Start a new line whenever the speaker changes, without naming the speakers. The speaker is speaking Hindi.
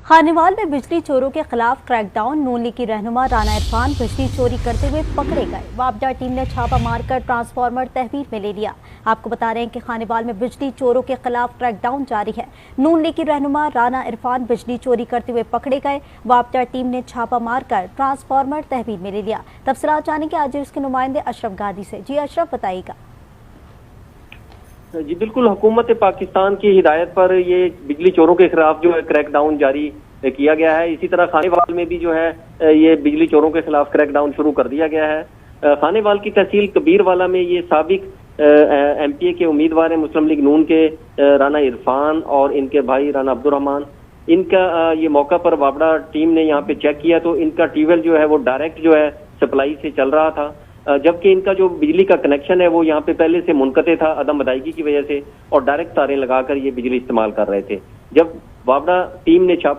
खानेवाल में बिजली चोरों के खिलाफ क्रैकडाउन। नून लीग की रहनुमा राना इरफान बिजली चोरी करते हुए पकड़े गए। वापडा टीम ने छापा मारकर ट्रांसफार्मर तहवील में ले लिया। आपको बता रहे हैं कि खानेवाल में बिजली चोरों के खिलाफ क्रैकडाउन जारी है। नून लीग की रहनुमा राना इरफान बिजली चोरी करते हुए पकड़े गए। वापडा टीम ने छापा मारकर ट्रांसफार्मर तहवील में ले लिया। तफसीलात जानेंगे आज इसके नुमाइंदे अशरफ गादी से। जी अशरफ, बताइएगा।
जी बिल्कुल, हुकूमत पाकिस्तान की हिदायत पर ये बिजली चोरों के खिलाफ जो है क्रैकडाउन जारी किया गया है। इसी तरह खानेवाल में भी जो है ये बिजली चोरों के खिलाफ क्रैकडाउन शुरू कर दिया गया है। खानेवाल की तहसील कबीरवाला में ये साबिक एमपीए के उम्मीदवार हैं मुस्लिम लीग नून के राना इरफान और इनके भाई राना अब्दुर्रहमान। इनका ये मौका पर वापडा टीम ने यहाँ पे चेक किया तो इनका ट्यूबवेल जो है वो डायरेक्ट जो है सप्लाई से चल रहा था, जबकि इनका जो बिजली का कनेक्शन है वो यहाँ पे पहले से मुनक़ते था अदम अदायगी की वजह से, और डायरेक्ट तारें लगाकर ये बिजली इस्तेमाल कर रहे थे। जब वापडा टीम ने छापा